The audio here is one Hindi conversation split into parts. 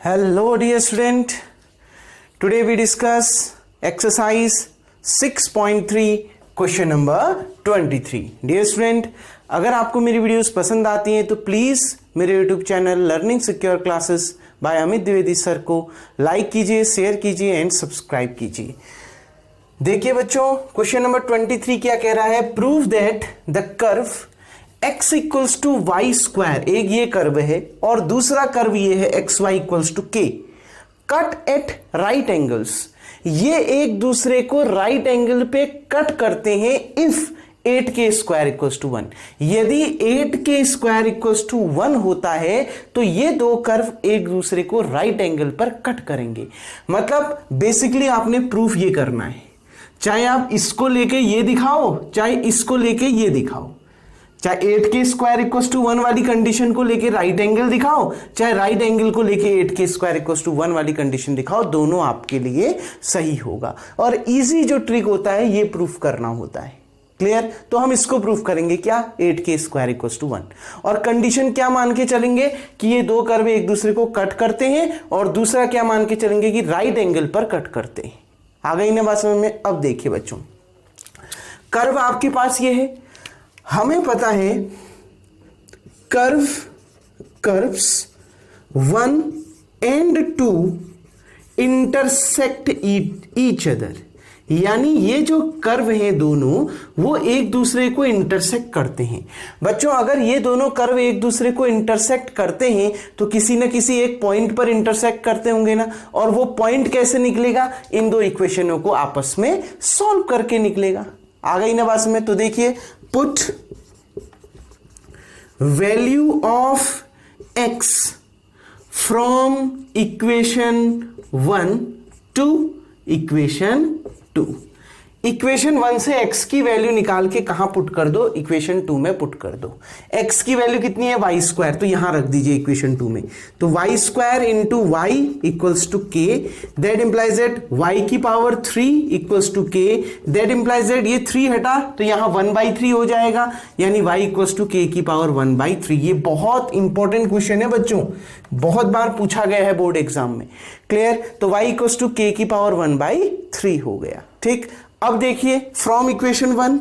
Hello dear student, today we discuss exercise 6.3 question number 23. Dear student, अगर आपको मेरी वीडियोस पसंद आती हैं तो प्लीज़ मेरे YouTube channel learning secure classes bye Amit Dwivedi sir को लाइक कीजिए, शेयर कीजिए एंड सब्सक्राइब कीजिए. देखिए बच्चों, क्वेश्चन नंबर 23 क्या कह रहा है? Prove that the curve x equals to y square, एक ये कर्व है और दूसरा कर्व ये है x y equals to k, cut at right angles. ये एक दूसरे को राइट एंगल पे कट करते हैं if 8k square equals to 1. यदि 8k स्क्वायर इक्वल्स टू 1 होता है तो ये दो कर्व एक दूसरे को राइट एंगल पर कट करेंगे. मतलब बेसिकली आपने प्रूफ ये करना है, चाहे आप इसको लेके ये दिखाओ चाहे इसको लेके ये दिखाओ, चाहे 8k स्क्वायर इक्वल्स टू 1 वाली कंडीशन को लेके राइट एंगल दिखाओ, चाहे राइट एंगल को लेके 8k स्क्वायर इक्वल्स टू 1 वाली कंडीशन दिखाओ, दोनों आपके लिए सही होगा. और इजी जो ट्रिक होता है ये प्रूफ करना होता है. क्लियर? तो हम इसको प्रूफ करेंगे क्या? 8k square equals to 1. और कंडीशन क्या मान के चलेंगे कि ये दो कर्व एक दूसरे को कट करते हैं, और दूसरा क्या मान के चलेंगे कि राइट एंगल पर कट करते हैं. आ गई ना बात समझ में? अब देखिए बच्चों, कर्व आपके पास ये है, हमें पता है curves 1 and 2 intersect each other. यानी ये जो कर्व हैं दोनों वो एक दूसरे को इंटरसेक्ट करते हैं. बच्चों अगर ये दोनों कर्व एक दूसरे को इंटरसेक्ट करते हैं तो किसी न किसी एक पॉइंट पर इंटरसेक्ट करते होंगे ना, और वो पॉइंट कैसे निकलेगा? इन दो इक्वेशनों को आपस में सॉल्व करके निकलेगा. आ गई ना बात में? तो देखिए, put value of x from equation 1 to equation 2. Equation 1 से x की वैल्यू निकाल के कहां पुट कर दो? इक्वेशन 2 में पुट कर दो. x की वैल्यू कितनी है? वाई स्क्वायर, तो यहां रख दीजिए इक्वेशन 2 में. तो y square into y equals to k, that implies that y की power 3 equals to k, that implies that ये 3 हटा तो यहां 1/3 हो जाएगा, यानी y इक्वल्स टू के की पावर 1/3. ये बहुत इंपॉर्टेंट क्वेश्चन है बच्चों, बहुत बार पूछा गया है बोर्ड एग्जाम में. क्लियर? तो y इक्वल्स टू के की पावर 1/3 हो गया. ठीक, अब देखिए फ्रॉम इक्वेशन 1,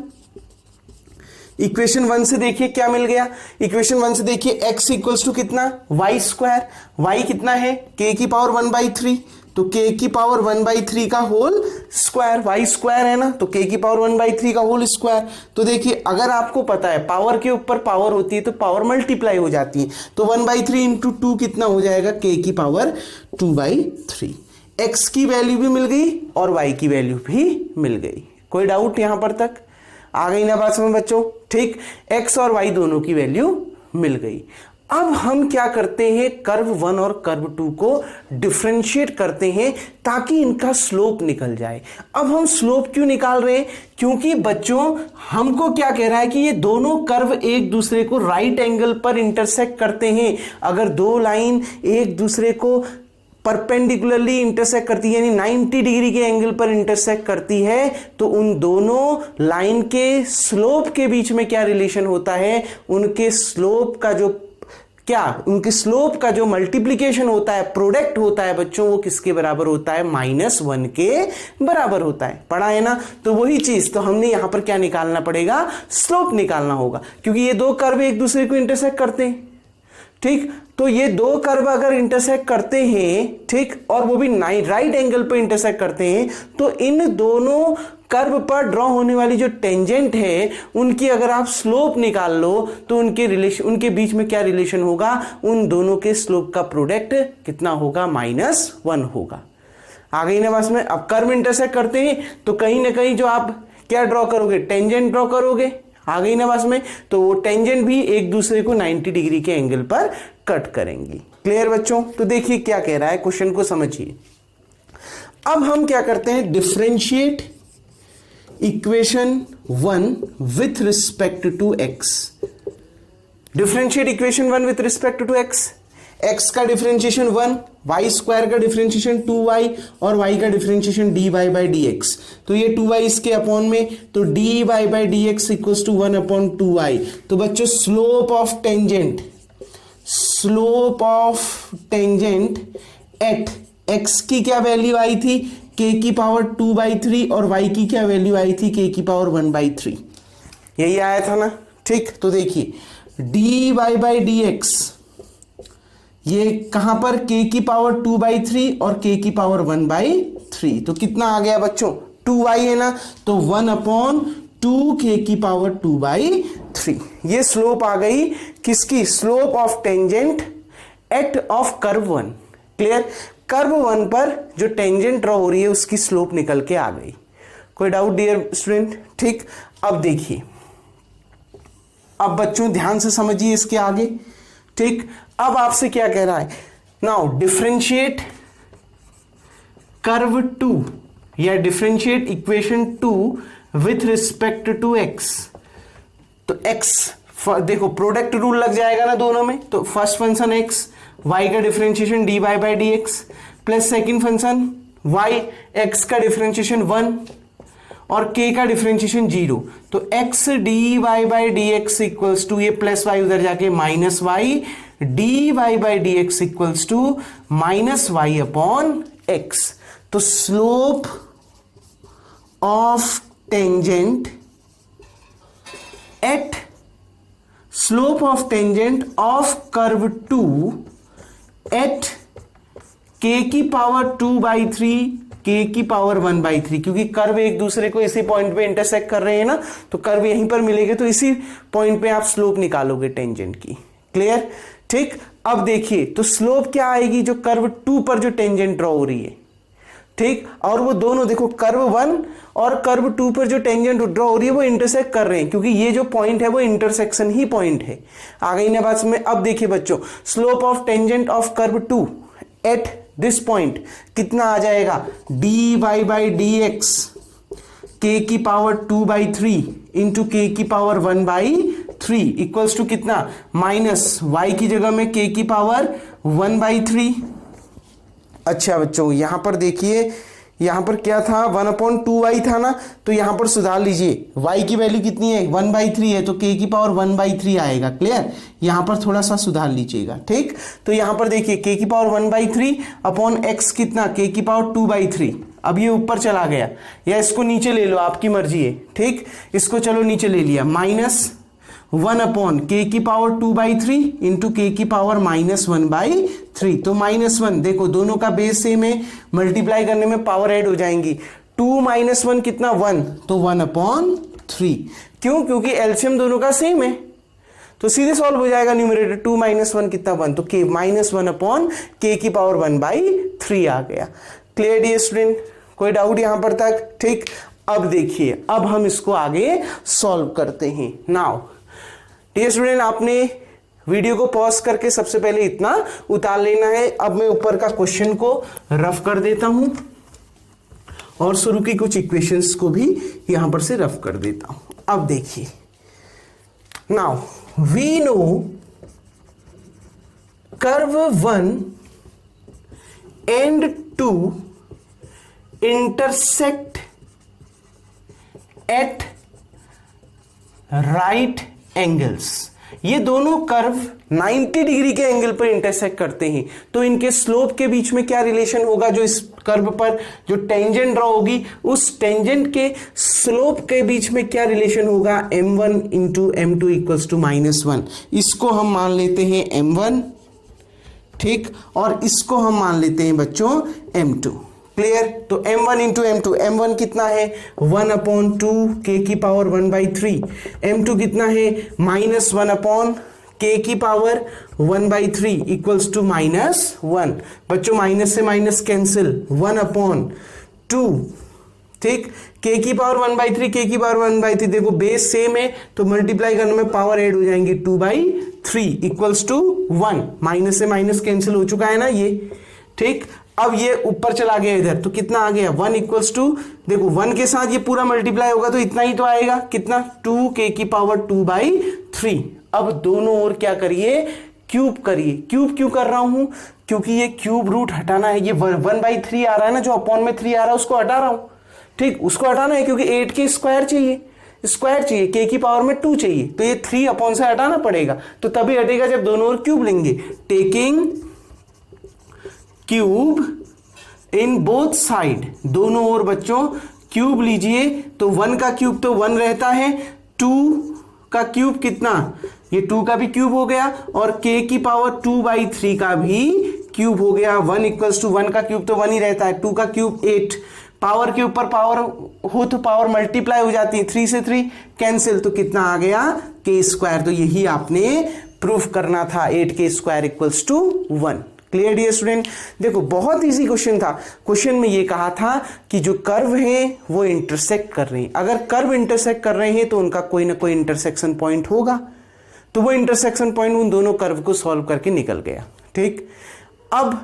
इक्वेशन 1 से देखिए क्या मिल गया? इक्वेशन 1 से देखिए x इक्वल्स टू कितना? Y square. y कितना है? k की पावर 1/3, तो k की पावर 1/3 का होल स्क्वायर. y स्क्वायर है ना, तो k की पावर 1/3 का होल स्क्वायर. तो देखिए अगर आपको पता है पावर के ऊपर पावर होती है तो पावर मल्टीप्लाई हो जाती है, तो 1/3 इंटू 2 कितना हो जाएगा? k की पावर 2/3. x की वैल्यू भी मिल गई और y की वैल्यू भी मिल गई. कोई डाउट यहां पर तक? आ गई ना बात समझ बच्चों? ठीक, x और y दोनों की वैल्यू मिल गई. अब हम क्या करते हैं? कर्व 1 और कर्व 2 को डिफरेंशिएट करते हैं ताकि इनका स्लोप निकल जाए. अब हम स्लोप क्यों निकाल रहे हैं? क्योंकि बच्चों हमको क्या कह रहा है कि ये दोनों कर्व एक दूसरे को राइट एंगल पर इंटरसेक्ट करते हैं. अगर दो लाइन एक दूसरे को परपेंडिकुलरली इंटरसेक्ट करती है, यानी 90 डिग्री के एंगल पर इंटरसेक्ट करती है, तो उन दोनों लाइन के स्लोप के बीच में क्या रिलेशन होता है? उनके स्लोप का जो मल्टीप्लीकेशन होता है, प्रोडक्ट होता है बच्चों, वो किसके बराबर होता है? -1 के बराबर होता है. पढ़ा है ना? तो वही चीज तो हमने यहां पर क्या निकालना पड़ेगा? स्लोप निकालना होगा, क्योंकि ये दो कर्व एक दूसरे को इंटरसेक्ट करते हैं. ठीक, तो ये दो कर्व अगर इंटरसेक्ट करते हैं, ठीक, और वो भी राइट एंगल पर इंटरसेक्ट करते हैं, तो इन दोनों कर्व पर ड्रॉ होने वाली जो टेंजेंट है उनकी अगर आप स्लोप निकाल लो तो उनके बीच में क्या रिलेशन होगा? उन दोनों के स्लोप का प्रोडक्ट कितना होगा? -1 होगा. आ गई ना बात में? अब कर्व इंटरसेक्ट करते हैं तो कहीं ना कहीं जो आप क्या ड्रॉ करोगे? टेंजेंट ड्रॉ करोगे. आ गई ना बात में? तो वो टेंजेंट भी एक दूसरे को 90 डिग्री के एंगल पर कट करेंगी. क्लियर बच्चों? तो देखिए क्या कह रहा है, क्वेश्चन को समझिए. अब हम क्या करते हैं? Differentiate equation 1 with respect to x. Differentiate equation 1 with respect to x. x का डिफरेंशिएशन 1, y स्क्वायर का डिफरेंशिएशन 2y और y का डिफरेंशिएशन dy/dx. तो ये 2y इसके अपॉन में, तो dy/dx इक्वल्स टू 1/2y. तो बच्चों slope of tangent at x की क्या वैल्यू आई थी, k की पावर 2/3 और y की क्या वैल्यू आई थी, k की पावर 1/3। यही आया था ना, ठीक। तो देखिए dy/dx ये कहां पर k की पावर 2/3 और k की पावर 1/3, तो कितना आ गया बच्चों, 2y है ना, तो 1/2 k की पावर 2/3। ये स्लोप आ गई किसकी, slope of tangent eight of curve 1। Clear, curve 1 पर जो टेंजेंट ड्रॉ हो रही है उसकी स्लोप निकल के आ गई। कोई डाउट डियर स्टूडेंट, ठीक। अब देखिए, अब बच्चों ध्यान से समझिए इसके आगे, ठीक। अब आपसे क्या कह रहा है, नाउ डिफरेंशिएट कर्व 2 या differentiate equation 2 with respect to x। तो x देखो प्रोडक्ट रूल लग जाएगा ना दोनों में, तो फर्स्ट फंक्शन x, y का डिफरेंशिएशन dy/dx plus second function y, x का डिफरेंशिएशन 1 और k का डिफरेंशिएशन 0। तो x dy/dx इक्वल्स टू, ये प्लस y उधर जाके minus y, dy/dx equals to minus y upon x। तो slope of tangent at slope of tangent of curve 2 eight k की पावर 2/3 k की पावर 1/3, क्योंकि कर्व एक दूसरे को इसी पॉइंट पे इंटरसेक्ट कर रहे हैं ना, तो कर्व यहीं पर मिलेंगे, तो इसी पॉइंट पे आप स्लोप निकालोगे टेंजेंट की। क्लियर, ठीक। अब देखिए तो स्लोप क्या आएगी, जो कर्व 2 पर जो टेंजेंट ड्रॉ हो रही है, ठीक। और वो दोनों देखो कर्व 1 और कर्व 2 पर जो टेंजेंट ड्रॉ हो रही है वो इंटरसेक्ट कर रहे हैं, क्योंकि ये जो पॉइंट है वो इंटरसेक्शन ही पॉइंट है। आ गई ना बात में। अब देखिए बच्चों, slope of tangent of curve 2 at this point कितना आ जाएगा, dy/dx k की पावर 2/3 इंटू k की पावर 1/3 इक्वल्स टू कितना, माइनस y की जगह में k की पावर 1/3। अच्छा बच्चों यहां पर देखिए, यहां पर क्या था, 1/2y था ना, तो यहां पर सुधार लीजिए, y की वैल्यू कितनी है, 1/3 है, तो k की पावर 1/3 आएगा। क्लियर, यहां पर थोड़ा सा सुधार लीजिएगा, ठीक। तो यहां पर देखिए k की पावर 1/3 अपॉन x कितना, k की पावर 2/3। अब ये ऊपर चला गया, या इसको नीचे ले लो, आपकी मर्जी है, ठीक। इसको चलो नीचे ले लिया, माइनस 1 अपॉन k की पावर 2/3 इंटू k की पावर -1/3। तो -1 देखो दोनों का बेस सेम है, मल्टीप्लाई करने में पावर ऐड हो जाएंगी। 2 - 1 कितना, 1, तो 1/3। क्यों, क्योंकि एलसीएम दोनों का सेम है, तो सीधे सॉल्व हो जाएगा न्यूमरेटर। 2 - 1 कितना, 1, तो k -1 अपॉन k की पावर 1/3 आ गया। क्लियर डियर स्टूडेंट, कोई डाउट यहां पर तक, ठीक। अब देखिए, अब हम इसको आगे सॉल्व करते हैं। नाउ डियर स्टूडेंट, आपने वीडियो को पॉज करके सबसे पहले इतना उतार लेना है। अब मैं ऊपर का क्वेश्चन को रफ कर देता हूं और शुरू की कुछ इक्वेशंस को भी यहां पर से रफ कर देता हूं। अब देखिए, now we know curve 1 and 2 intersect at right angles. ये दोनों कर्व 90 डिग्री के एंगल पर इंटरसेक्ट करते हैं, तो इनके स्लोप के बीच में क्या रिलेशन होगा, जो इस कर्व पर जो टेंजेंट ड्रॉ होगी उस टेंजेंट के स्लोप के बीच में क्या रिलेशन होगा, m1 into m2 equals to -1। इसको हम मान लेते हैं m1, ठीक, और इसको हम मान लेते हैं बच्चों m2। क्लियर, तो m1 इंटू m2, m1 कितना है 1/2 k की पावर 1/3, m2 कितना है -1 k की पावर 1/3 इक्वल्स टू -1। बच्चों माइनस से माइनस कैंसिल, 1/2, ठीक, k की पावर 1/3 k की पावर 1/3, देखो बेस सेम है तो मल्टीप्लाई करने में पावर ऐड हो जाएंगे, 2/3 इक्वल्स टू 1। माइनस से माइनस कैंसिल हो चुका है ना ये, ठीक। अब ये ऊपर चला गया इधर, तो कितना आ गया 1 इक्वल्स टू, देखो 1 के साथ ये पूरा मल्टीप्लाई होगा तो इतना ही तो आएगा, कितना 2k की पावर 2/3। अब दोनों ओर क्या करिए, क्यूब करिए। क्यूब क्यों कर रहा हूं, क्योंकि ये क्यूब रूट हटाना है। ये 1/3 आ रहा है ना, जो अपॉन में 3 आ रहा है उसको हटा रहा हूं, ठीक, उसको हटाना है, क्योंकि 8 के स्क्वायर चाहिए, k की पावर में 2 चाहिए, तो ये 3 अपॉन से हटाना पड़ेगा, तो तभी हटेगा जब दोनों ओर क्यूब लेंगे। Taking cube in both side, दोनों ओर बच्चों क्यूब लीजिए, तो 1 का क्यूब तो 1 रहता है, 2 का क्यूब कितना, ये 2 का भी क्यूब हो गया, और k की पावर 2/3 का भी क्यूब हो गया। 1 इक्वल्स टू 1 का क्यूब तो 1 ही रहता है, 2 का क्यूब 8, पावर के ऊपर पावर हो तो पावर मल्टीप्लाई हो जाती है, 3 से 3 कैंसिल, तो कितना आ गया k स्क्वायर। तो यही आपने प्रूफ करना था, 8k square equals to 1। Clear dear student. देखो बहुत इजी क्वेश्चन था। क्वेश्चन में ये कहा था कि जो कर्व है वो इंटरसेक्ट कर रहे हैं, अगर कर्व इंटरसेक्ट कर रहे हैं तो उनका कोई ना कोई इंटरसेक्शन पॉइंट होगा, तो वो इंटरसेक्शन पॉइंट उन दोनों कर्व को सॉल्व करके निकल गया। ठीक, अब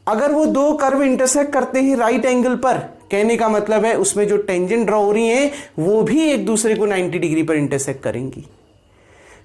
अगर वो दो कर्व इंटरसेक्ट करते हैं राइट एंगल पर, कहने का मतलब है उसमें जो टेंजेंट ड्रॉ हो रही है वो भी एक दूसरे को 90 डिग्री पर इंटरसेक्ट करेंगी।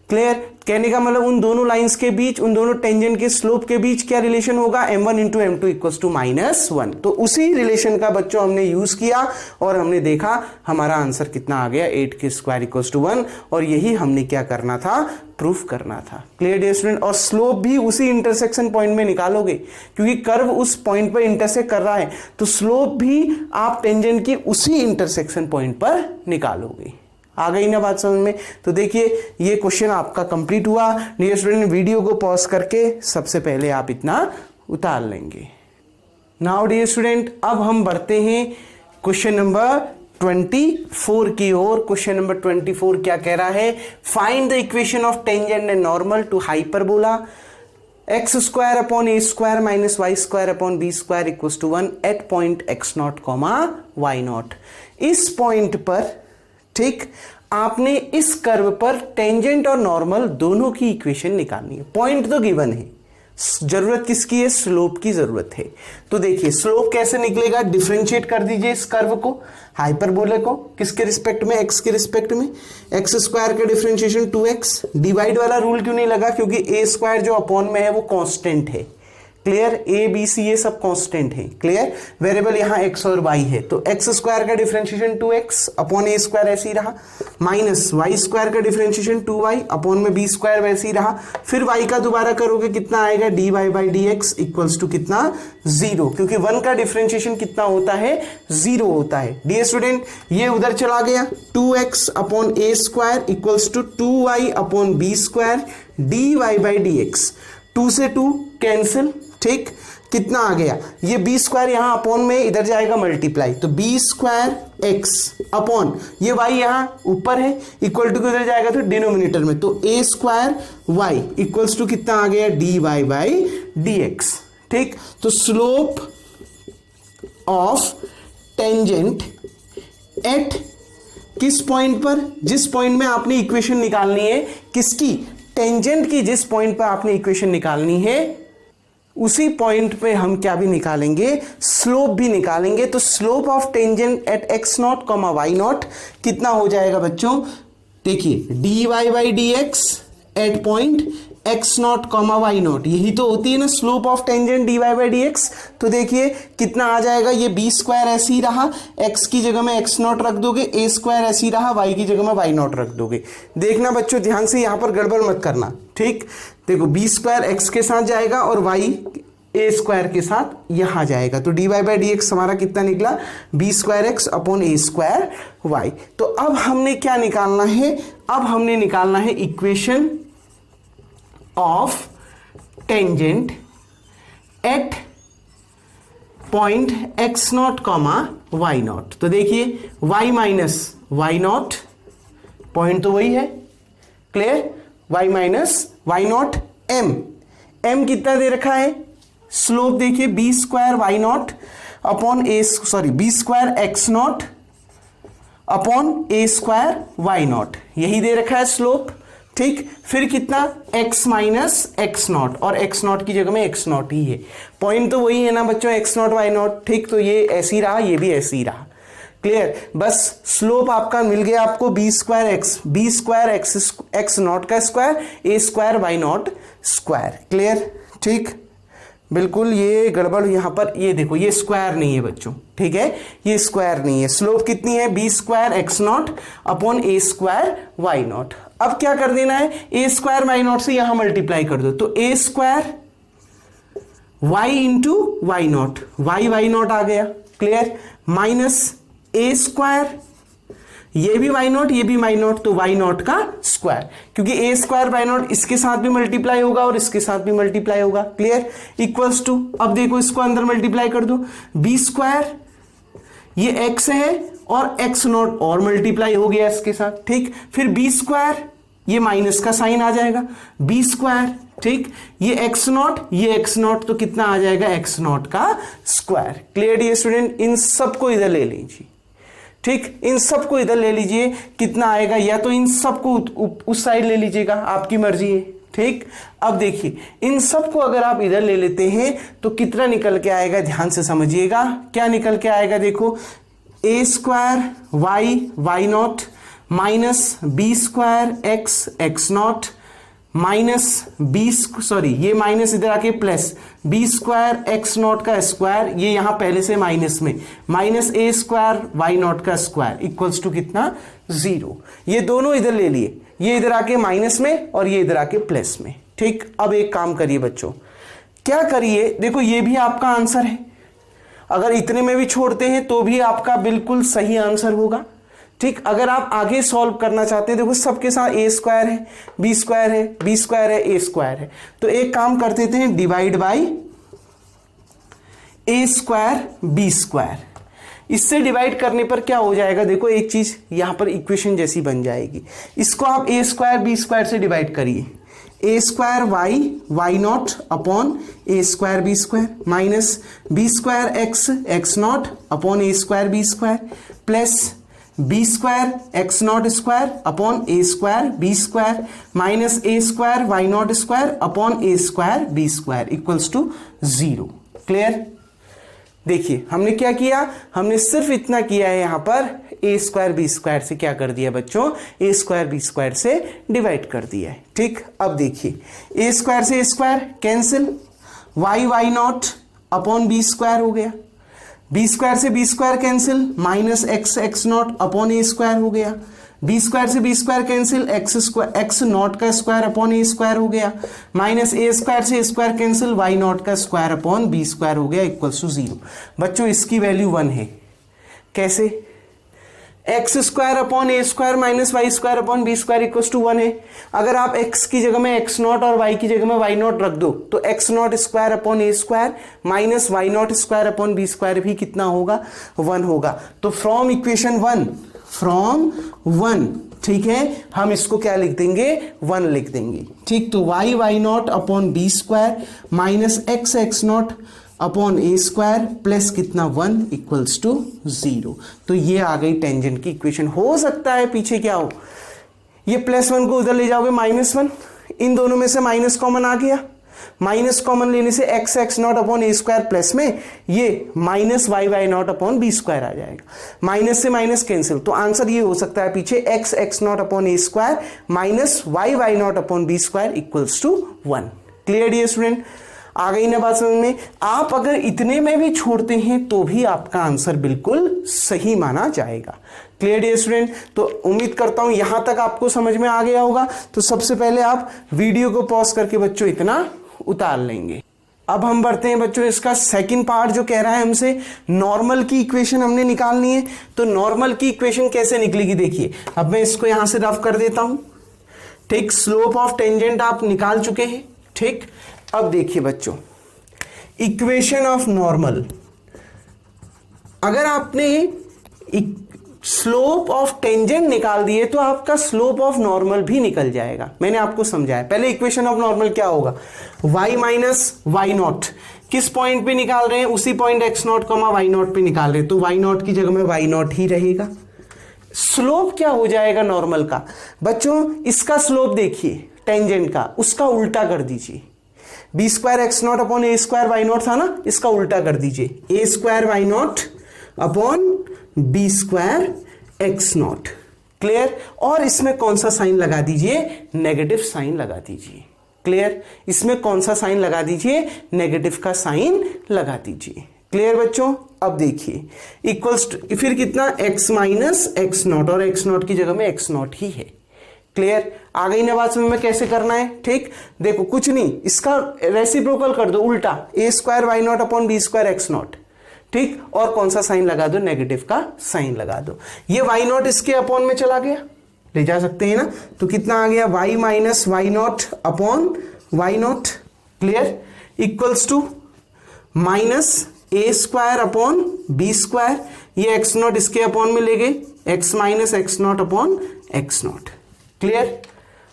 क्लियर, कहने का मतलब उन दोनों लाइंस के बीच, उन दोनों टेंजेंट के स्लोप के बीच क्या रिलेशन होगा, m1 into m2 equals to -1। तो उसी रिलेशन का बच्चों हमने यूज किया और हमने देखा हमारा आंसर कितना आ गया, 8k स्क्वायर इक्वल्स टू 1, और यही हमने क्या करना था, प्रूफ करना था। Clear dear student. और स्लोप भी उसी इंटरसेक्शन पॉइंट में निकालोगे, क्योंकि कर्व उस पॉइंट पर इंटरसेक्ट कर रहा है, तो स्लोप भी आप टेंजेंट की उसी इंटरसेक्शन पॉइंट पर निकालोगे। आ गई ना बात समझ में। तो देखिए ये क्वेश्चन आपका कंप्लीट हुआ। डियर स्टूडेंट वीडियो को पॉज करके सबसे पहले आप इतना उतार लेंगे। नाउ डियर स्टूडेंट अब हम बढ़ते हैं क्वेश्चन नंबर 24 की ओर। क्वेश्चन नंबर 24 क्या कह रहा है, find the equation of tangent and normal to hyperbola x square upon a square minus y square upon b square equals to 1 at point x0, y0। इस पॉइंट पर, ठीक, आपने इस कर्व पर टेंजेंट और नॉर्मल दोनों की इक्वेशन निकालनी है। पॉइंट तो गिवन है, जरूरत किसकी है, स्लोप की जरूरत है। तो देखिए स्लोप कैसे निकलेगा, डिफरेंशिएट कर दीजिए इस कर्व को, हाइपरबोला को, किसके रिस्पेक्ट में, x के रिस्पेक्ट में। एक्स स्क्वायर का डिफरेंशिएशन 2x, डिवाइड वाला रूल क्यों नहीं लगा, क्योंकि a स्क्वायर जो अपॉन में है वो कांस्टेंट है। क्लियर, ए बी सी ये सब कांस्टेंट है। क्लियर, वेरिएबल यहां x और y है, तो x स्क्वायर का differentiation 2x upon a square ऐसे ही रहा, माइनस y स्क्वायर का डिफरेंशिएशन 2y अपॉन में b स्क्वायर वैसे ही रहा, फिर y का दोबारा करोगे कितना आएगा, dy by dx equals to कितना, 0, क्योंकि 1 का डिफरेंशिएशन कितना होता है, 0 होता है। डियर स्टूडेंट ये उधर चला गया, 2x upon a square equals to 2y upon b square dy by dx, 2 से 2 कैंसिल, ठीक, कितना आ गया, ये बी स्क्वायर यहां अपॉन में इधर जाएगा मल्टीप्लाई, तो बी स्क्वायर एक्स अपॉन ये वाई यहां ऊपर है, इक्वल टू इधर जाएगा तो डिनोमिनेटर में, तो a square y equals to कितना आ गया, d y by d x. ठीक, तो स्लोप ऑफ टेंजेंट एट किस पॉइंट पर, जिस पॉइंट में आपने इक्वेशन निकालनी है, किसकी, टेंजेंट की, जिस पॉइंट पर आपने इक्वेशन निकालनी है उसी पॉइंट पे हम क्या भी निकालेंगे, स्लोप भी निकालेंगे। तो slope of tangent eight x0, y0 कितना हो जाएगा बच्चों, देखिए dy by dx at point x0, y0, यही तो होती है ना slope of tangent dy by dx। तो देखिए कितना आ जाएगा, ये b स्क्वायर ऐसे ही रहा, x की जगह में x0 रख दोगे, a स्क्वायर ऐसे ही रहा, y की जगह में y0 रख दोगे। देखना बच्चों ध्यान से, यहां पर गड़बड़ मत करना। ठीक, देखो b स्क्वायर x के साथ जाएगा और y a स्क्वायर के साथ यहां जाएगा, तो dy बाई dx हमारा कितना निकला, b square x upon a square y। तो अब हमने क्या निकालना है, अब हमने निकालना है equation of tangent eight point x0, y0। तो देखिए y माइनस y0, पॉइंट तो वही है, clear, y minus y0 m कितना दे रखा है, स्लोप देखिए b square y0 upon b square x0 upon a square y0, यही दे रखा है स्लोप। ठीक, फिर कितना, x माइनस x0, और x0 की जगह में x0 ही है, पॉइंट तो वही है ना बच्चों, x0 y0। ठीक, तो ये ऐसे ही रहा, ये भी ऐसे ही रहा। क्लियर, बस स्लोप आपका मिल गया आपको b स्क्वायर x नॉट का square a square y0 square. Clear, ठीक, बिल्कुल ये गड़बड़ यहां पर, ये देखो ये स्क्वायर नहीं है बच्चों, ठीक है, ये स्क्वायर नहीं है। स्लोप कितनी है, b square x0 upon a square y0। अब क्या कर देना है, a स्क्वायर y0 से यहां मल्टीप्लाई कर दो, तो a square y into y naught, y naught आ गया, क्लियर, माइनस ए स्क्वायर, ये भी वाई नॉट ये भी वाई नॉट, तो वाई नॉट का स्क्वायर, क्योंकि ए स्क्वायर वाई नॉट इसके साथ भी मल्टीप्लाई होगा और इसके साथ भी मल्टीप्लाई होगा, क्लियर, इक्वल्स टू, अब देखो इसको अंदर मल्टीप्लाई कर दो, बी स्क्वायर, ये एक्स है और एक्स नॉट और मल्टीप्लाई हो गया इसके साथ, ठीक, फिर बी स्क्वायर, ये माइनस का साइन आ जाएगा, बी स्क्वायर, ठीक, ये एक्स नॉट ये एक्स नॉट, तो कितना आ जाएगा एक्स नॉट का स्क्वायर, क्लियर ये स्टूडेंट, इन सबको इधर ले लीजिए, ठीक, इन सबको इधर ले लीजिए, कितना आएगा, या तो इन सबको उस साइड ले लीजिएगा, आपकी मर्जी है, ठीक। अब देखिए इन सबको अगर आप इधर ले लेते हैं तो कितना निकल के आएगा, ध्यान से समझिएगा, क्या निकल के आएगा, देखो a square y naught minus b square x naught minus b, sorry ये माइनस इधर आके plus b square x naught का स्क्वायर, ये यहां पहले से माइनस में, minus a square y naught का स्क्वायर इक्वल्स टू कितना, 0। ये दोनों इधर ले लिए, ये इधर आके माइनस में और ये इधर आके प्लस में, ठीक। अब एक काम करिए बच्चों, क्या करिए, देखो ये भी आपका आंसर है, अगर इतने में भी छोड़ते हैं तो भी आपका बिल्कुल सही आंसर होगा, ठीक। अगर आप आगे सॉल्व करना चाहते हैं, देखो सबके साथ ए स्क्वायर है बी स्क्वायर है बी स्क्वायर है ए स्क्वायर है, तो एक काम करते थे, divide by a square b square, इससे डिवाइड करने पर क्या हो जाएगा, देखो एक चीज यहां पर इक्वेशन जैसी बन जाएगी, इसको आप ए स्क्वायर बी स्क्वायर से डिवाइड करिए, a square y not upon a square b square minus b square x not upon a square b square plus b square x not square upon a square b square minus a square y not square upon a square b square equals to 0, clear. देखिए हमने क्या किया, हमने सिर्फ इतना किया है, यहां पर ए स्क्वायर बी स्क्वायर से क्या कर दिया बच्चों, ए स्क्वायर बी स्क्वायर से डिवाइड कर दिया है, ठीक। अब देखिए ए स्क्वायर से a square cancel, y not upon b square हो गया, बी स्क्वायर से b square cancel, minus x not upon a square हो गया, बी स्क्वायर से b square cancel, x naught का स्क्वायर अपॉन ए स्क्वायर हो गया, माइनस ए स्क्वायर से a square cancel, y naught का स्क्वायर अपॉन बी स्क्वायर हो गया इक्वल्स टू 0। बच्चों इसकी वैल्यू 1 है, कैसे, x square upon a square minus y square upon b square equals to 1 है। अगर आप एक्स की जगह में एक्स नॉट और वाई की जगह में वाई नॉट रख दो तो x not square upon a square minus y not square upon b square भी कितना होगा, 1 होगा। तो फ्रॉम इक्वेशन 1 ठीक है, हम इसको क्या लिख देंगे, 1 लिख देंगे, ठीक। तो y not upon b square minus x not upon a square plus कितना 1 इक्वल्स टू 0। तो ये आ गई टेंजेंट की इक्वेशन। हो सकता है पीछे क्या हो, ये +1 को उधर ले जाओगे -1, इन दोनों में से माइनस कॉमन आ गया, माइनस कॉमन लेने से x not upon a square plus में ये minus y not upon b square आ जाएगा, माइनस से माइनस कैंसिल। तो आंसर ये हो सकता है पीछे x not upon a square minus y not upon b square equals to 1। Clear dear student, आ गई ना बात समझ में। आप अगर इतने में भी छोड़ते हैं तो भी आपका आंसर बिल्कुल सही माना जाएगा। क्लियर डियर स्टूडेंट, तो उम्मीद करता हूं यहां तक आपको समझ में आ गया होगा। तो सबसे पहले आप वीडियो को पॉज करके बच्चों इतना उतार लेंगे। अब हम बढ़ते हैं बच्चों इसका सेकंड पार्ट जो कह रहा है हमसे नॉर्मल की इक्वेशन हमने निकालनी है। तो नॉर्मल की इक्वेशन कैसे निकलेगी, देखिए अब मैं इसको यहां से रफ कर देता हूं। ठीक, स्लोप ऑफ टेंजेंट आप निकाल चुके हैं। ठीक, अब देखिए बच्चों इक्वेशन ऑफ नॉर्मल, अगर आपने स्लोप ऑफ टेंजेंट निकाल दिए तो आपका स्लोप ऑफ नॉर्मल भी निकल जाएगा। मैंने आपको समझाया। पहले इक्वेशन ऑफ नॉर्मल क्या होगा, y माइनस वाई नॉट, किस पॉइंट पे निकाल रहे हैं, उसी point x nought comma y nought पे निकाल रहे हैं, तो वाई नॉट की जगह में वाई नॉट ही रहेगा। स्लोप क्या हो जाएगा नॉर्मल का, बच्चों इसका स्लोप देखिए टेंजेंट का, उसका उल्टा कर दीजिए। B square x not upon a square y naught था ना, इसका उल्टा कर दीजिए, a square y not upon b square x naught. Clear, और इसमें कौन सा साइन लगा दीजिए, नेगेटिव साइन लगा दीजिए। क्लियर, इसमें कौन सा साइन लगा दीजिए, नेगेटिव का साइन लगा दीजिए। क्लियर बच्चों, अब देखिए इक्वल्स टू फिर कितना x माइनस एक्स नॉट, और एक्स नॉट की जगह में एक्स नॉट ही है। क्लियर, आ गई ना बात समझ में कैसे करना है। ठीक, देखो कुछ नहीं, इसका रेसिप्रोकल कर दो उल्टा, a square y not upon b square x naught. ठीक, और कौन सा साइन लगा दो, नेगेटिव का साइन लगा दो। ये वाई नॉट इसके अपॉन में चला गया, ले जा सकते हैं ना, तो कितना आ गया y minus y not upon y naught. Clear, equals to minus a square upon b square, ये एक्स नॉट इसके अपॉन में ले गए, x minus x not upon x naught. Clear,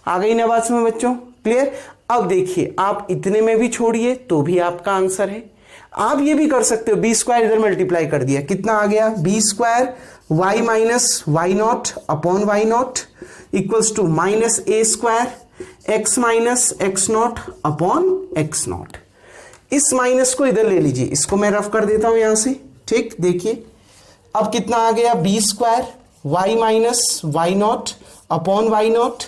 आ गई ना बात में बच्चों। क्लियर, अब देखिए आप इतने में भी छोड़िए तो भी आपका आंसर है। आप ये भी कर सकते हो, बी स्क्वायर इधर मल्टीप्लाई कर दिया, कितना आ गया b square y minus y not upon y nought equals to minus a square x minus x not upon x nought. इस माइनस को इधर ले लीजिए, इसको मैं रफ कर देता हूं यहां से। ठीक, देखिए अब कितना आ गया b square y minus y not upon y nought,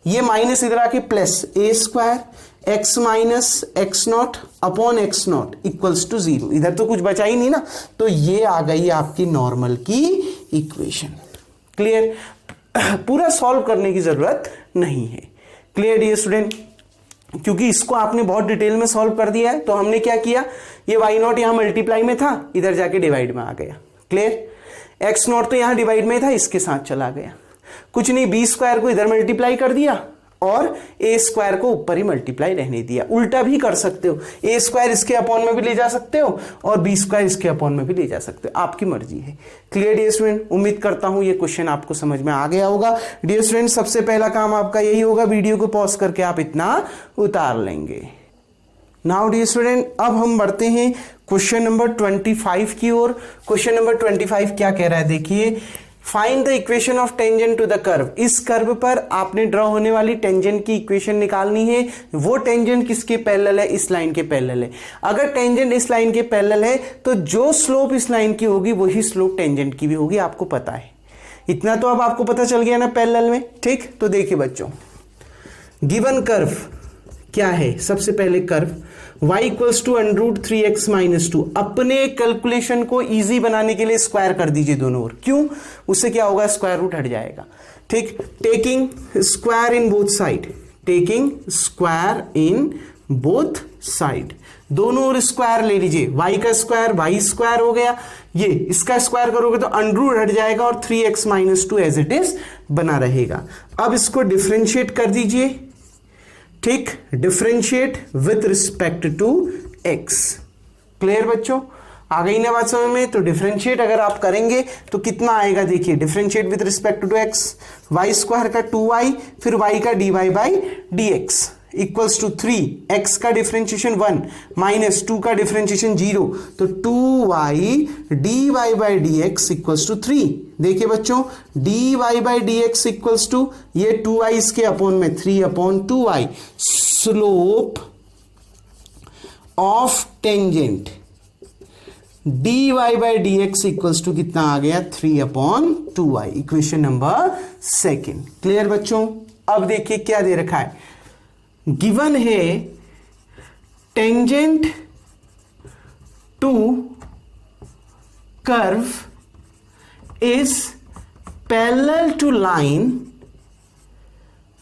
ये माइनस इधर आके plus a square x minus x not upon x nought equals to 0। इधर तो कुछ बचा ही नहीं ना, तो ये आ गई आपकी नॉर्मल की इक्वेशन। क्लियर, पूरा सॉल्व करने की जरूरत नहीं है। क्लियर डियर स्टूडेंट, क्योंकि इसको आपने बहुत डिटेल में सॉल्व कर दिया है, तो हमने क्या किया, ये वाई नॉट यहां मल्टीप्लाई में था, इधर जाके डिवाइड में आ गया। क्लियर, एक्स नॉट तो यहां डिवाइड में था, इसके साथ चला गया। कुछ नहीं, बी स्क्वायर को इधर मल्टीप्लाई कर दिया और ए स्क्वायर को ऊपर ही मल्टीप्लाई रहने दिया। उल्टा भी कर सकते हो, ए स्क्वायर इसके अपॉन में भी ले जा सकते हो और बी स्क्वायर इसके अपॉन में भी ले जा सकते हो, आपकी मर्जी है। क्लियर डियर स्टूडेंट, उम्मीद करता हूं ये क्वेश्चन आपको समझ में आ गया होगा। डियर स्टूडेंट, सबसे पहला काम आपका यही होगा, वीडियो को पॉज करके आप इतना उतार लेंगे। नाउ डियर स्टूडेंट, अब हम बढ़ते हैं क्वेश्चन नंबर 25 की ओर। क्वेश्चन नंबर 25 क्या कह रहा है, देखिए, find the equation of tangent to the curve. इस कर्व पर आपने ड्रॉ होने वाली टेंजेंट की इक्वेशन निकालनी है। वो टेंजेंट किसके पैरेलल है, इस लाइन के पैरेलल है। अगर टेंजेंट इस लाइन के पैरेलल है तो जो स्लोप इस लाइन की होगी वही स्लोप टेंजेंट की भी होगी, आपको पता है। इतना तो अब आपको पता चल गया ना पैरेलल में। ठीक, तो देखिए बच्चों, गिवन कर्व क्या है, सबसे पहले curve y equals to √3x minus 2। अपने कैलकुलेशन को इजी बनाने के लिए स्क्वायर कर दीजिए दोनों ओर। क्यों, उससे क्या होगा, स्क्वायर रूट हट जाएगा। ठीक, taking square in both side, taking square in both side, दोनों ओर स्क्वायर ले लीजिए। y का स्क्वायर y स्क्वायर हो गया, ये इसका स्क्वायर करोगे तो अंडर हट जाएगा और 3x minus 2 as it is बना रहेगा। अब इसको डिफरेंशिएट कर दीजिए। ठीक, differentiate with respect to x। Clear बच्चों, आ गई ना बात समझ में। तो डिफरेंशिएट अगर आप करेंगे तो कितना आएगा, देखिए differentiate with respect to x, y square का 2y, फिर y का dy by dx equals to 3, x का डिफरेंशिएशन 1 माइनस 2 का डिफरेंशिएशन 0, तो 2y dy by dx equals to 3। देखिए बच्चों, dy by dx equals to ये 2y इसके अपॉन में 3 upon 2y, slope of tangent dy by dx equals to कितना आ गया, 3 upon 2y। Equation number second. Clear बच्चों, अब देखिए क्या दे रखा है, गिवन है tangent to curve is parallel to line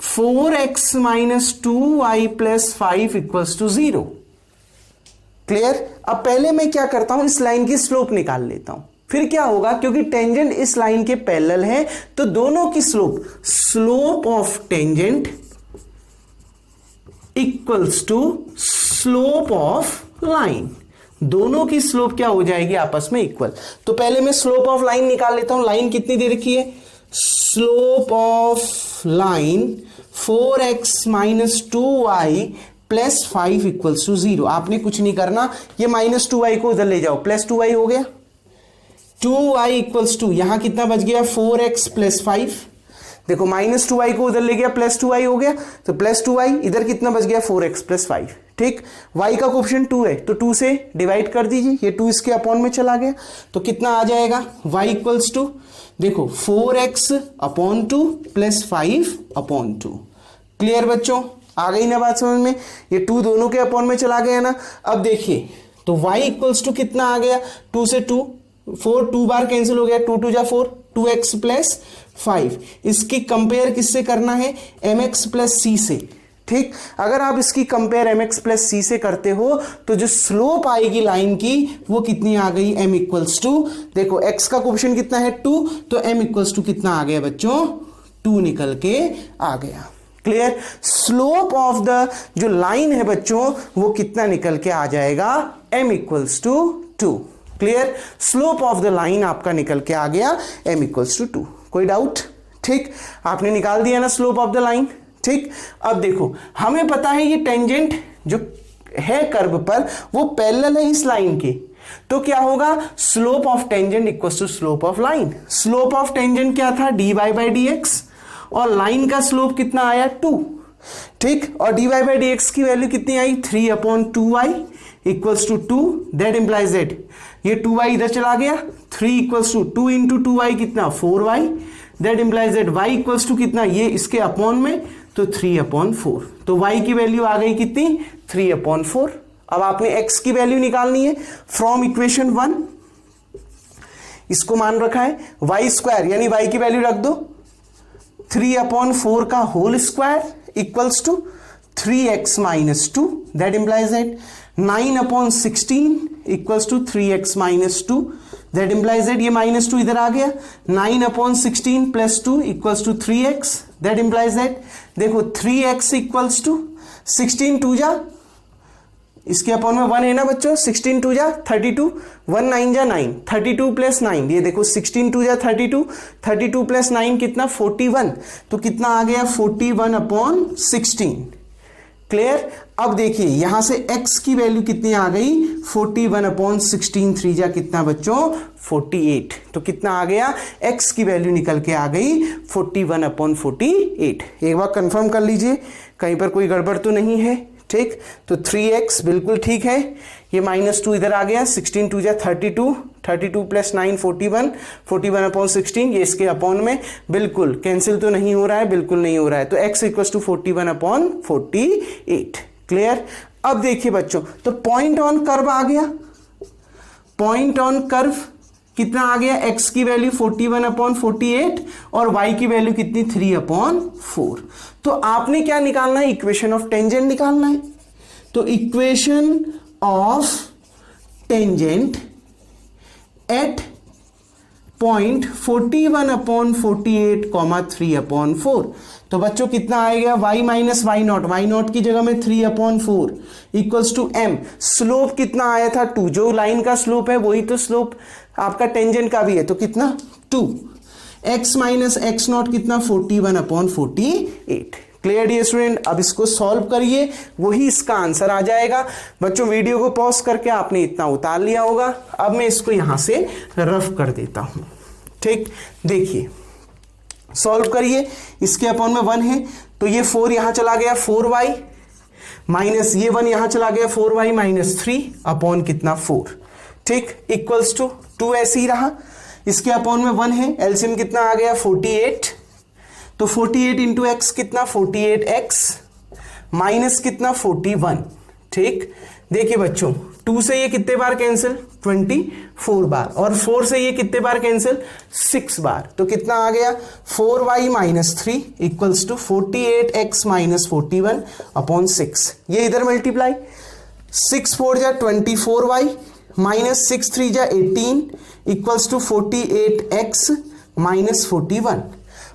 4x minus 2y plus 5 equals to 0। Clear, अब पहले मैं क्या करता हूं, इस लाइन की स्लोप निकाल लेता हूं, फिर क्या होगा, क्योंकि टेंजेंट इस लाइन के पैरेलल है तो दोनों की slope, slope of tangent equals to slope of line, दोनों की स्लोप क्या हो जाएगी, आपस में इक्वल। तो पहले मैं स्लोप ऑफ लाइन निकाल लेता हूं। लाइन कितनी दे रखी है, slope of line 4x minus 2y plus 5 equals to 0। आपने कुछ नहीं करना, ये माइनस 2y को उधर ले जाओ, प्लस 2y हो गया, 2y इक्वल्स टू यहां कितना बच गया, 4x प्लस 5। देखो माइनस 2y को उधर ले गया, प्लस 2y हो गया, तो प्लस 2y इधर कितना बच गया, 4x प्लस 5। ठीक, y का कोएफिशिएंट 2 है तो 2 से डिवाइड कर दीजिए, ये 2 इसके अपॉन में चला गया, तो कितना आ जाएगा, y इक्वल्स टू देखो 4x upon 2 plus 5 upon 2। Clear बच्चों, आ गई ना बात समझ में, ये 2 दोनों के अपॉन में चला गया ना। अब देखिए तो y इक्वल्स टू कितना आ गया, 2 से 2 4 2 बार कैंसिल हो गया, 2 2 जा 4, 2x प्लस 5। इसकी कंपेयर किससे करना है, mx प्लस c से। ठीक, अगर आप इसकी कंपेयर mx प्लस c से करते हो तो जो स्लोप आएगी लाइन की वो कितनी आ गई, m इक्वल्स टू, देखो x का कोएफिशिएंट कितना है 2, तो m इक्वल्स टू कितना आ गया बच्चों, 2 निकल के आ गया। क्लियर, स्लोप ऑफ द जो लाइन है बच्चों वो कितना निकल के आ जाएगा, m equals to 2। Clear, slope of the line आपका निकल के आ गया m इक्वल्स टू 2। कोई डाउट? ठीक, आपने निकाल दिया ना स्लोप ऑफ द लाइन। ठीक, अब देखो हमें पता है ये टेंजेंट जो है कर्व पर वो पैरेलल है इस लाइन के, तो क्या होगा, slope of tangent equals to slope of line. Slope of tangent क्या था, dy बाई डी एक्स, और लाइन का स्लोप कितना आया 2। ठीक, और dy बाई डी एक्स की वैल्यू कितनी आई, 3/2y equals to 2। That implies that ये 2y इधर चला गया, 3 इक्वल्स टू 2 इंटू 2y कितना 4y। That implies that y equals to कितना, ये इसके अपॉन में तो 3/4। तो y की वैल्यू आ गई कितनी, 3/4। अब आपने x की वैल्यू निकालनी है फ्रॉम इक्वेशन 1, इसको मान रखा है y स्क्वायर, यानी y की वैल्यू रख दो 3/4 का whole square equals to 3x minus 2। That implies that 9/16 equals to 3x minus 2। That implies that ये माइनस 2 इधर आ गया, 9/16 plus 2 equals to 3x। That implies that देखो 3x इक्वल्स टू 16 2 जा, इसके अपॉन में 1 है ना बच्चों, 16 2 जा 32, 1 9 जा 9, 32 प्लस 9, ये देखो 16 2 जा 32, 32 प्लस 9 कितना 41, तो कितना आ गया 41/16। क्लियर, अब देखिए यहां से x की वैल्यू कितनी आ गई, 41/16, 3 जा कितना बच्चों 48, तो कितना आ गया, x की वैल्यू निकल के आ गई 41/48। एक बार कंफर्म कर लीजिए कहीं पर कोई गड़बड़ तो नहीं है। ठीक, तो 3x बिल्कुल ठीक है, ये -2 इधर आ गया, 16 2 जा 32, 32 प्लस 9 41, 41/16, ये इसके अपॉन में बिल्कुल कैंसिल तो नहीं हो रहा है, बिल्कुल नहीं हो रहा है, तो x इक्वल्स टू 41/48। क्लियर, अब देखिए बच्चों तो पॉइंट ऑन कर्व आ गया, पॉइंट ऑन कर्व कितना आ गया, x की वैल्यू 41/48 और y की वैल्यू कितनी 3/4। तो आपने क्या निकालना है, इक्वेशन ऑफ टेंजेंट निकालना है। तो equation of tangent eight point 41/48, 3/4। तो बच्चों कितना आएगा, y माइनस वाई नॉट की जगह में 3/4 इक्वल्स टू m। स्लोप कितना आया था 2, जो लाइन का स्लोप है वही तो स्लोप आपका टेंजेंट का भी है, तो कितना 2। x माइनस एक्स नॉट कितना 41/48। क्लियर डियर स्टूडेंट, अब इसको सॉल्व करिए, वही इसका आंसर आ जाएगा। बच्चों वीडियो को पॉज करके आपने इतना उतार लिया होगा, अब मैं इसको यहां से रफ कर देता हूं। ठीक, देखिए सॉल्व करिए, इसके अपॉन में 1 है तो ये 4 यहां चला गया, 4y माइनस ये 1 यहां चला गया, 4y माइनस 3 अपॉन कितना 4। ठीक, इक्वल्स टू 2 ऐसे ही रहा, इसके अपॉन में 1 है, एलसीएम कितना आ गया 48, तो 48 इंटू एक्स कितना 48x माइनस कितना 41। ठीक, देखिए बच्चों 2 से ये कितने बार कैंसिल 24 बार, और 4 से ये कितने बार कैंसिल 6 बार, तो कितना आ गया 4y minus 3 equals to 48x minus 41/6। ये इधर मल्टीप्लाई, 6 4 जा 24y माइनस 6 3 जा 18 इक्वल्स टू 48x माइनस 41।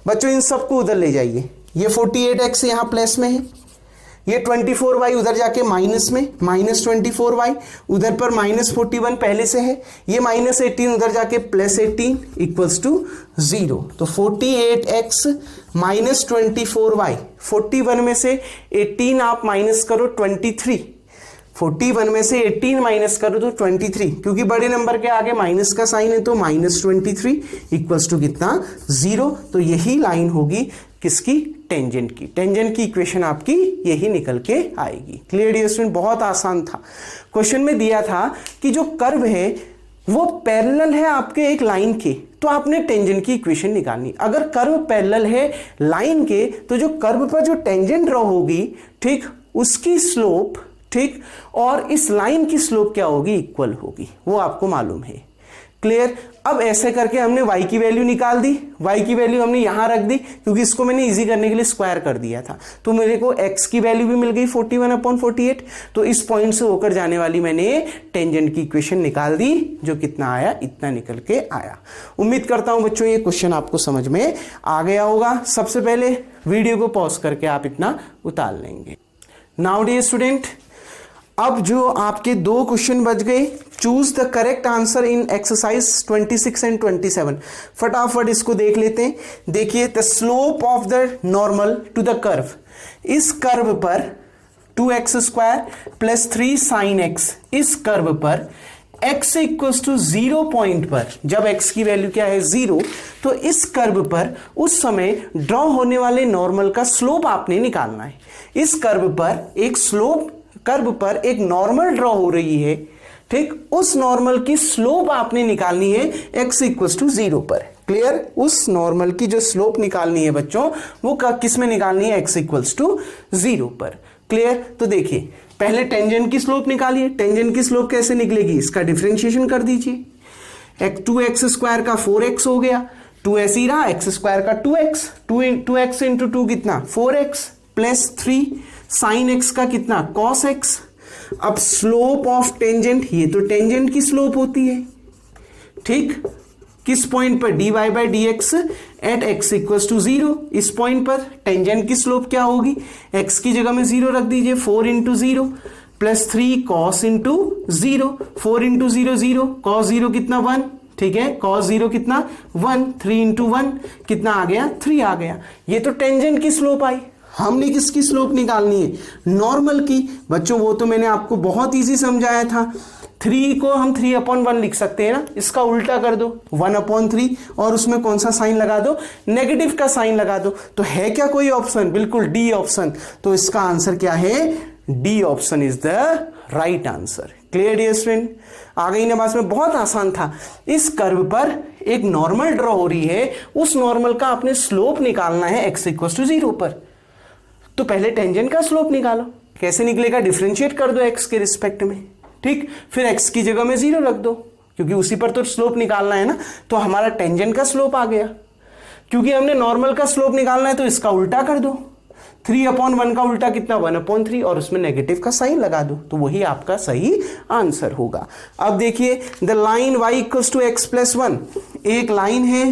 बच्चों इन सबको उधर ले जाइए, ये 48x यहां प्लस में है, ये 24y उधर जाके माइनस में, माइनस 24y उधर पर माइनस 41 पहले से है, ये माइनस 18 उधर जाके प्लस 18 इक्वल्स टू 0। तो 48x माइनस 24y, 41 में से 18 आप माइनस करो 23, 41 में से 18 माइनस करो तो 23, क्योंकि बड़े नंबर के आगे माइनस का साइन है तो माइनस 23 इक्वल्स टू कितना 0। तो यही लाइन होगी किसकी, टेंजेंट की। टेंजेंट की इक्वेशन आपकी यही निकल के आएगी। क्लियर डियर स्टूडेंट, बहुत आसान था। क्वेश्चन में दिया था कि जो कर्व है वो पैरेलल है आपके एक लाइन के, तो आपने टेंजेंट की इक्वेशन निकालनी। अगर कर्व पैरेलल है लाइन के तो जो कर्व पर जो टेंजेंट ड्रॉ होगी, ठीक, उसकी स्लोप, ठीक, और इस लाइन की स्लोप क्या होगी, इक्वल होगी, वो आपको मालूम है। क्लियर। अब ऐसे करके हमने y की वैल्यू निकाल दी, y की वैल्यू हमने यहां रख दी क्योंकि इसको मैंने इजी करने के लिए स्क्वायर कर दिया था, तो मेरे को x की वैल्यू भी मिल गई 41/48। तो इस पॉइंट से होकर जाने वाली मैंने टेंजेंट की इक्वेशन निकाल दी, जो कितना आया, इतना निकल के आया। उम्मीद करता हूं बच्चों ये क्वेश्चन आपको समझ में आ गया होगा। सबसे पहले वीडियो को पॉज करके आप इतना उतार लेंगे। नाउ डियर स्टूडेंट, अब जो आपके दो क्वेश्चन बच गए, choose the correct answer in exercise 26 and 27। फटाफट इसको देख लेते हैं। देखिए, the slope of the normal to the curve, इस कर्व पर 2x² + 3 sin x, इस कर्व पर x = 0 पॉइंट पर, जब x की वैल्यू क्या है 0, तो इस कर्व पर उस समय ड्रॉ होने वाले नॉर्मल का स्लोप आपने निकालना है। इस कर्व पर एक नॉर्मल ड्रॉ हो रही है, ठीक, उस नॉर्मल की स्लोप आपने निकालनी है x = 0 पर। क्लियर। उस नॉर्मल की जो स्लोप निकालनी है बच्चों, वो किस में निकालनी है, x = 0 पर। क्लियर। तो देखिए, पहले टेंजेंट की स्लोप निकालिए। टेंजेंट की स्लोप कैसे निकलेगी, इसका डिफरेंशिएशन कर दीजिए। 2x² का 4x हो गया, 2s ही रहा, x² का 2x, 2x × 2 कितना 4x + 3 sin x का कितना cos x। अब स्लोप ऑफ टेंजेंट, ये तो टेंजेंट की स्लोप होती है, ठीक, किस पॉइंट पर, dy/dx एट x = 0। इस पॉइंट पर टेंजेंट की स्लोप क्या होगी, x की जगह में 0 रख दीजिए, 4 × 0 + 3 cos × 0, 4 × 0 0, cos 0 कितना 1, ठीक है, cos 0 कितना 1, 3 × 1 कितना आ गया, 3 आ गया। ये तो टेंजेंट की स्लोप आई। हमने किसकी स्लोप निकालनी है, नॉर्मल की। बच्चों वो तो मैंने आपको बहुत इजी समझाया था। 3 को हम 3/1 लिख सकते हैं ना, इसका उल्टा कर दो 1/3 और उसमें कौन सा साइन लगा दो, नेगेटिव का साइन लगा दो। तो है क्या कोई ऑप्शन, बिल्कुल डी ऑप्शन। तो इसका आंसर क्या है, D option is the right answer. Clear dear student, आ गई ना बात में, बहुत आसान था। इस कर्व पर एक नॉर्मल ड्रॉ हो रही है, उस नॉर्मल का आपने स्लोप निकालना है x = 0 पर। तो पहले टेंजेंट का स्लोप निकालो, कैसे निकलेगा, डिफरेंशिएट कर दो x के रिस्पेक्ट में, ठीक, फिर x की जगह में 0 रख दो, क्योंकि उसी पर तो स्लोप निकालना है ना। तो हमारा टेंजेंट का स्लोप आ गया। क्योंकि हमने नॉर्मल का स्लोप निकालना है तो इसका उल्टा कर दो, 3/1 का उल्टा कितना 1/3 और उसमें नेगेटिव का साइन लगा दो, तो वही आपका सही आंसर होगा। अब देखिए, द लाइन y = x + 1, एक लाइन है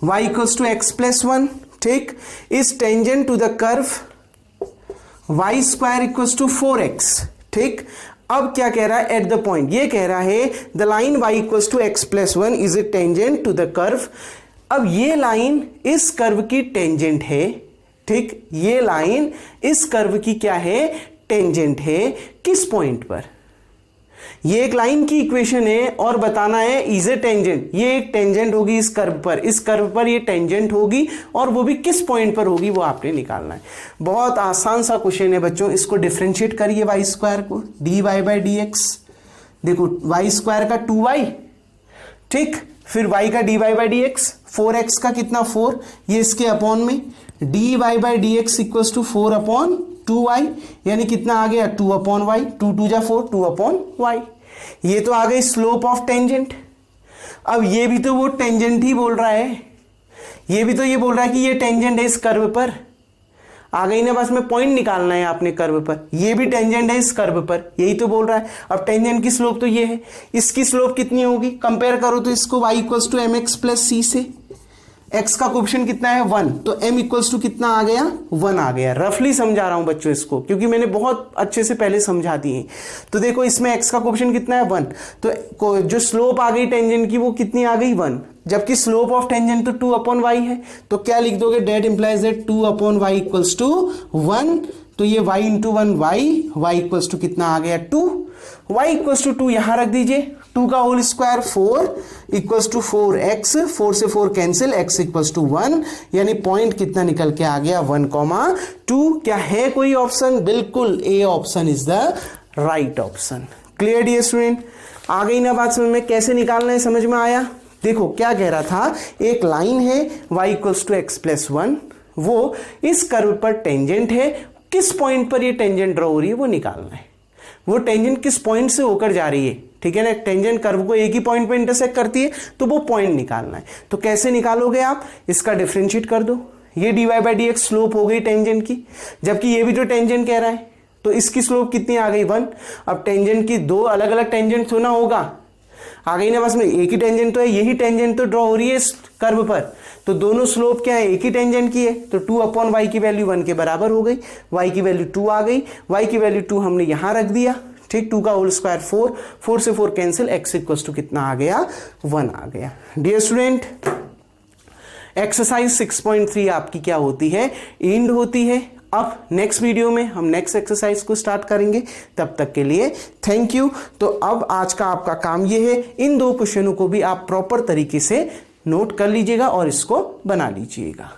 y = x + 1, ठीक, is tangent to the curve y² = 4x, ठीक। अब क्या कह रहा है, एट द पॉइंट, ये कह रहा है the line y = x + 1 is a tangent to the curve. अब ये लाइन इस कर्व की टेंजेंट है, ठीक, ये लाइन इस कर्व की क्या है, टेंजेंट है, किस पॉइंट पर। ये एक लाइन की इक्वेशन है और बताना है इज ए टेंजेंट, ये एक टेंजेंट होगी इस कर्व पर, इस कर्व पर ये टेंजेंट होगी और वो भी किस पॉइंट पर होगी, वो आपने निकालना है। बहुत आसान सा क्वेश्चन है बच्चों। इसको डिफरेंशिएट करिए y² को, dy/dx, देखो y² का 2y, ठीक, फिर y का dy/dx, 4x का कितना 4, ये इसके अपॉन में, dy/dx = 4/2y, यानी कितना आ गया 2/y, 2 2 जा 4, 2/y। ये तो आ गई स्लोप ऑफ टेंजेंट। अब ये भी तो वो टेंजेंट ही बोल रहा है, ये भी तो ये बोल रहा है कि ये टेंजेंट है इस कर्व पर। आ गई ना, बस में पॉइंट निकालना है आपने कर्व पर, ये भी टेंजेंट है इस कर्व पर, यही तो बोल रहा है। अब टेंजेंट की स्लोप तो ये है, इसकी स्लोप कितनी होगी, कंपेयर करो तो इसको y = mx + c से, x का कोएफिशिएंट कितना है 1, तो m = कितना आ गया 1 आ गया। रफली समझा रहा हूं बच्चों इसको, क्योंकि मैंने बहुत अच्छे से पहले समझा दिए। तो देखो इसमें x का कोएफिशिएंट कितना है 1, तो जो स्लोप आ गई टेंजेंट की वो कितनी आ गई 1, जबकि स्लोप ऑफ टेंजेंट तो 2/y है। तो क्या लिख दोगे, डेट इंप्लाइज दैट 2/y = 1, तो ये y × 1 y कितना आ गया 2, y = 2 यहां रख दीजिए, 2 का होल स्क्वायर 4 = 4x, 4 से 4 कैंसिल, x = 1, यानी पॉइंट कितना निकल के आ गया 1,2। क्या है कोई ऑप्शन, बिल्कुल A option is the right option. Clear dear student, आ गई ना बात समझ में, कैसे निकालना है समझ में आया। देखो क्या कह रहा था, एक लाइन है y = x + 1, वो इस कर्व पर टेंजेंट है, किस पॉइंट पर ये टेंजेंट ड्रॉ हो रही है वो निकालना है। वो टेंजेंट किस पॉइंट से होकर जा रही है, ठीक है ना। टेंजेंट कर्व को एक ही पॉइंट पे इंटरसेक्ट करती है, तो वो पॉइंट निकालना है। तो कैसे निकालोगे आप, इसका डिफरेंशिएट कर दो, ये dy by d x slope हो गई टेंजेंट की, जबकि ये भी तो टेंजेंट कह रहा है, तो इसकी स्लोप कितनी आ गई 1। अब टेंजेंट की दो अलग अलग टेंजेंट होना होगा, आ गई ना बस में, एक ही टेंजेंट तो है, यही टेंजेंट तो ड्रॉ हो रही है इस कर्व पर, तो दोनों स्लोप क्या है, एक ही टेंजेंट की है, तो 2/y की वैल्यू 1 के बराबर हो गई, y की वैल्यू 2 आ गई, y की वैल्यू 2 हमने यहां रख दिया, ठीक, 2 का होल स्क्वायर 4, 4 से 4 कैंसिल, x इक्वल टू कितना आ गया, 1 आ गया। डियर स्टूडेंट, एक्सरसाइज 6.3 आपकी क्या होती है, एंड होती है। अब नेक्स्ट वीडियो में हम नेक्स्ट एक्सरसाइज को स्टार्ट करेंगे, तब तक के लिए थैंक यू। तो अब आज का आपका काम ये है, इन 2 क्वेश्चनों को भी आप प्रॉपर तरीके से नोट कर लीजिएगा और इसको बना लीजिएगा।